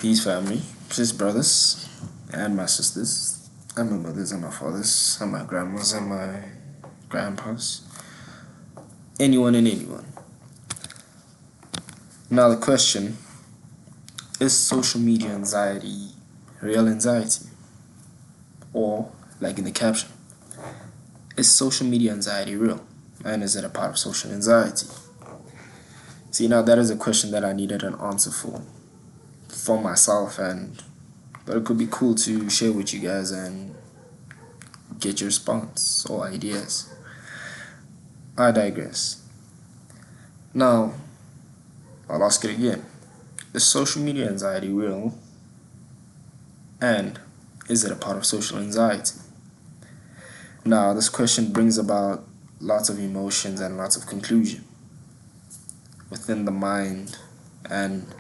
Peace, family, peace, brothers, and my sisters, and my mothers, and my fathers, and my grandmas, and my grandpas, anyone and anyone. Now, the question is social media anxiety real anxiety? Or, like in the caption, is social media anxiety real? And is it a part of social anxiety? See, now that is a question that I needed an answer for myself, and but it could be cool to share with you guys and get your response or ideas. I digress. Now, I'll ask it again. Is social media anxiety real? And is it a part of social anxiety? Now, this question brings about lots of emotions and lots of conclusion within the mind, and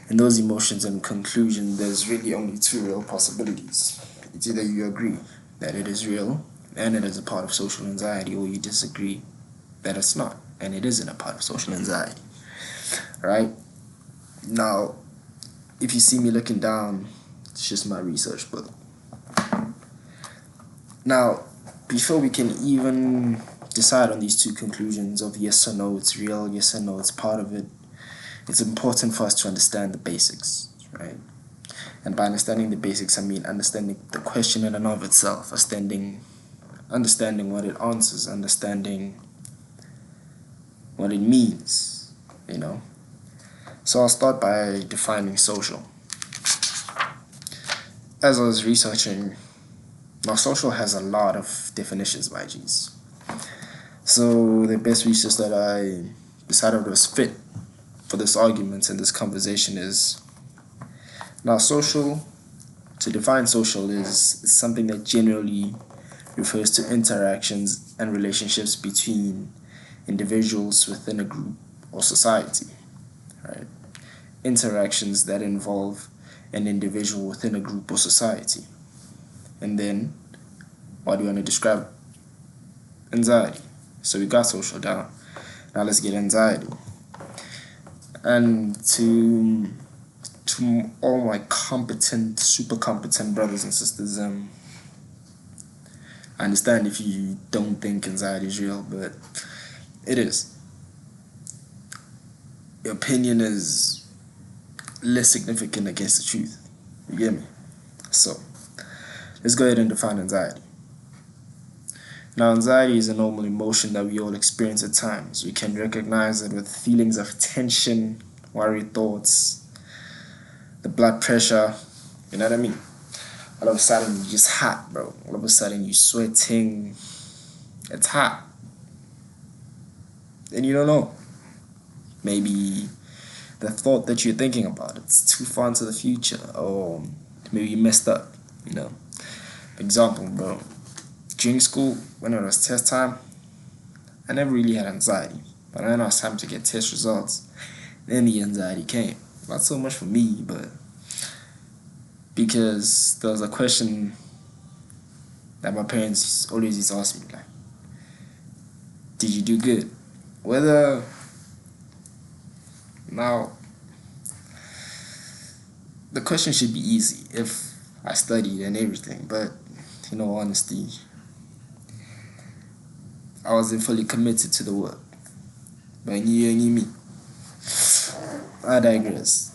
in those emotions and conclusion, there's really only two real possibilities. It's either you agree that it is real and it is a part of social anxiety, or you disagree that it's not and it isn't a part of social anxiety. Right? Now, if you see me looking down, it's just my research book. Now, before we can even decide on these two conclusions of yes or no, it's real, yes or no, it's part of it, it's important for us to understand the basics, right? And by understanding the basics, I mean understanding the question in and of itself, understanding what it answers, understanding what it means, you know. So I'll start by defining social. As I was researching, now social has a lot of definitions by G's. So the best research that I decided was fit for this argument and this conversation is, now social, to define social, is something that generally refers to interactions and relationships between individuals within a group or society, right? Interactions that involve an individual within a group or society. And then, what do you want to describe? Anxiety. So we got social down. Now let's get anxiety. And to all my competent, super competent brothers and sisters, I understand if you don't think anxiety is real, but it is. Your opinion is less significant against the truth. You get me? So, let's go ahead and define anxiety. Now, anxiety is a normal emotion that we all experience at times. We can recognize it with feelings of tension, worried thoughts, the blood pressure, you know what I mean? All of a sudden, you're just hot, bro. All of a sudden, you're sweating. It's hot. And you don't know. Maybe the thought that you're thinking about, it's too far into the future, or maybe you messed up, you know. Example, bro. During school, when it was test time, I never really had anxiety. But when it was time to get test results, then the anxiety came. Not so much for me, but because there was a question that my parents always used to ask me, like, did you do good? Now, the question should be easy if I studied and everything, but in all honesty, I wasn't fully committed to the work. But you me. I digress.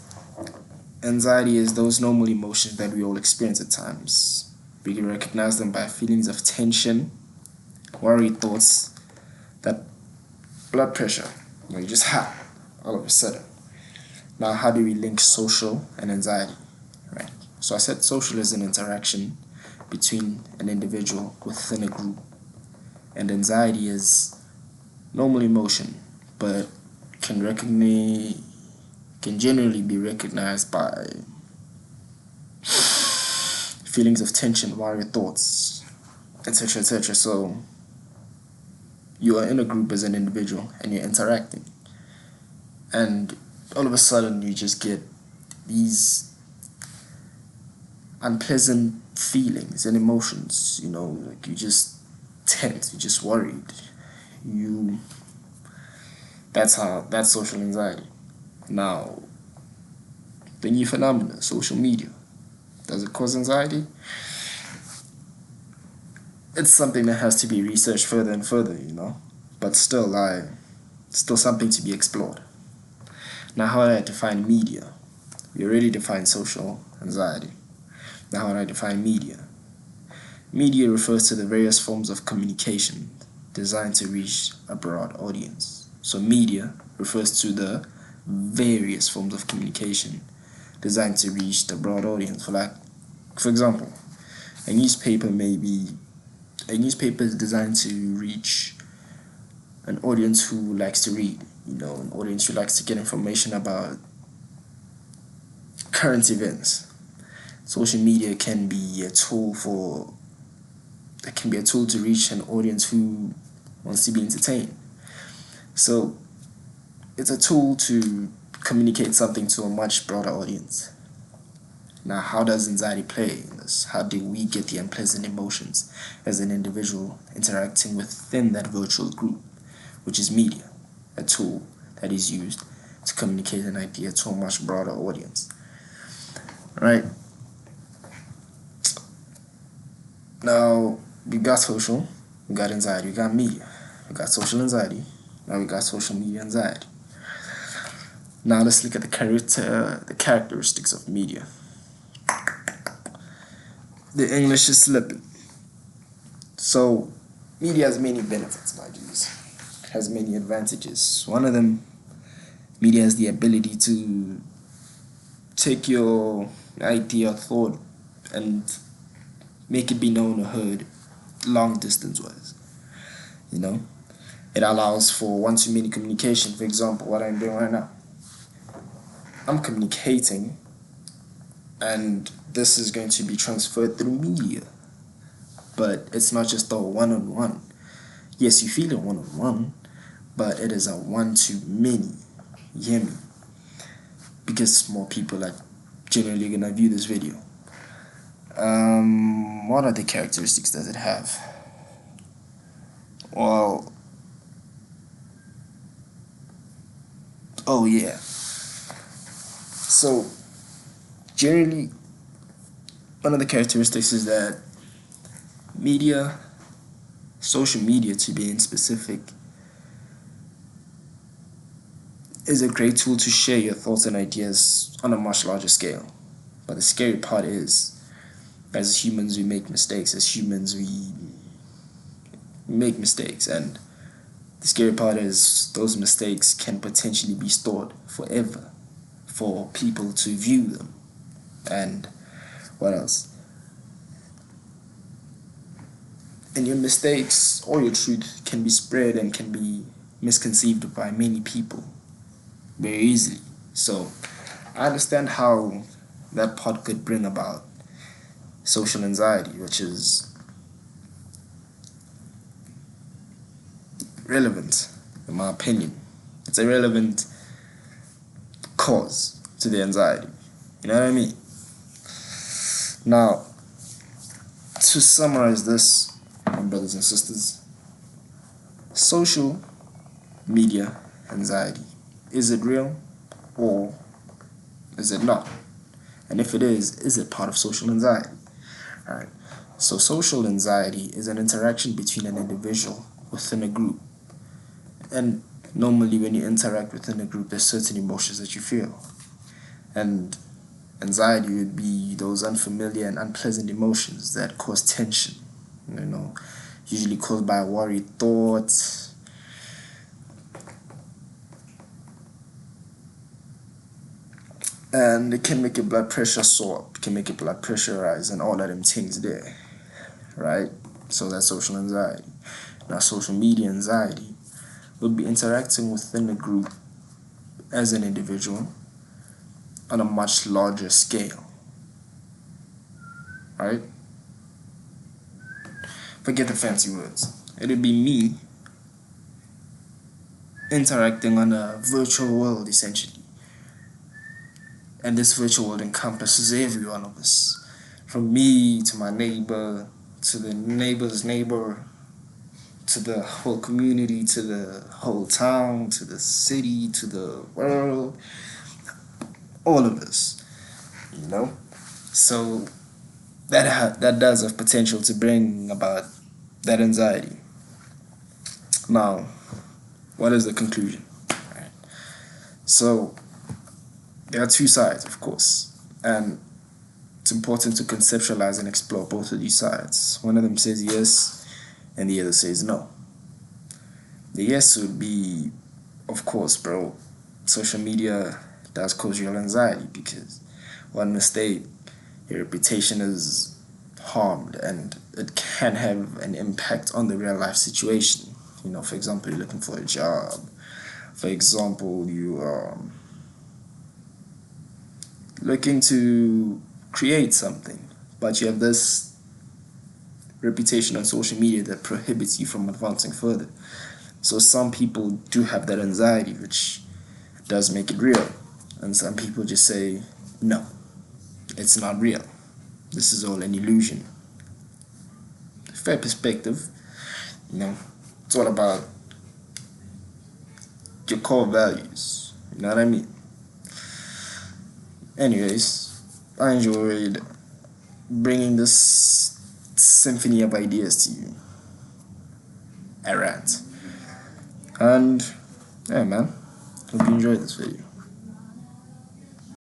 Anxiety is those normal emotions that we all experience at times. We can recognize them by feelings of tension, worried thoughts, that blood pressure. You know, you're just hot all of a sudden. Now, how do we link social and anxiety? Right. So I said social is an interaction between an individual within a group, and anxiety is normal emotion, but can generally be recognized by feelings of tension, worried thoughts, etc., etc. So you are in a group as an individual and you're interacting, and all of a sudden you just get these unpleasant feelings and emotions, you know, like you just tense, you're just worried. That's social anxiety. Now, the new phenomenon, social media. Does it cause anxiety? It's something that has to be researched further and further. But still something to be explored. Now, how do I define media? We already defined social anxiety. Now, how do I define media? Media refers to the various forms of communication designed to reach a broad audience. So media refers to the various forms of communication designed to reach the broad audience. For example, a newspaper is designed to reach an audience who likes to read, an audience who likes to get information about current events. Social media can be a tool to reach an audience who wants to be entertained. So it's a tool to communicate something to a much broader audience. Now, how does anxiety play in this? How do we get the unpleasant emotions as an individual interacting within that virtual group, which is media, a tool that is used to communicate an idea to a much broader audience, right? Now, we got social, we got anxiety, we got media, we got social anxiety, now we got social media anxiety. Now let's look at the characteristics of media. The English is slipping. So, media has many benefits, my G's. It has many advantages. One of them, media has the ability to take your idea or thought and make it be known or heard long distance wise. It allows for one-to-many communication. For example, what I'm doing right now. I'm communicating, and this is going to be transferred through media. But it's not just a one-on-one. Yes, you feel it one-on-one, but it is a one-to-many. You hear me? Because more people are generally gonna view this video. What other characteristics does it have? Well, oh yeah. So, generally, one of the characteristics is that media, social media to be in specific, is a great tool to share your thoughts and ideas on a much larger scale. But the scary part is, as humans, we make mistakes. As humans, we make mistakes. And the scary part is, those mistakes can potentially be stored forever for people to view them. And what else? And your mistakes or your truth can be spread and can be misconceived by many people very easily. So I understand how that part could bring about social anxiety, which is relevant, in my opinion. It's a relevant cause to the anxiety. You know what I mean? Now, to summarize this, my brothers and sisters, social media anxiety, is it real or is it not? And if it is it part of social anxiety? Alright, so social anxiety is an interaction between an individual within a group. And normally when you interact within a group, there's certain emotions that you feel. And anxiety would be those unfamiliar and unpleasant emotions that cause tension, usually caused by worried thoughts, and it can make your blood pressure soar up, can make your blood pressure rise, and all of them things there, right? So that's social anxiety. Now, social media anxiety would be interacting within a group as an individual on a much larger scale, right? Forget the fancy words. It'd be me interacting on a virtual world, essentially. And this virtual world encompasses every one of us. From me to my neighbor, to the neighbor's neighbor, to the whole community, to the whole town, to the city, to the world. All of us. you know. So that does have potential to bring about that anxiety. Now, what is the conclusion? Right. So there are two sides, of course, and it's important to conceptualize and explore both of these sides. One of them says yes, and the other says no. The yes would be, of course, bro, social media does cause real anxiety because one mistake, your reputation is harmed and it can have an impact on the real life situation. You know, for example, you're looking for a job. For example, you are looking to create something, but you have this reputation on social media that prohibits you from advancing further. So some people do have that anxiety, which does make it real. And some people just say, no, it's not real. This is all an illusion. Fair perspective, you know, it's all about your core values. You know what I mean? Anyways, I enjoyed bringing this symphony of ideas to you. I rant. And yeah, man, hope you enjoyed this video.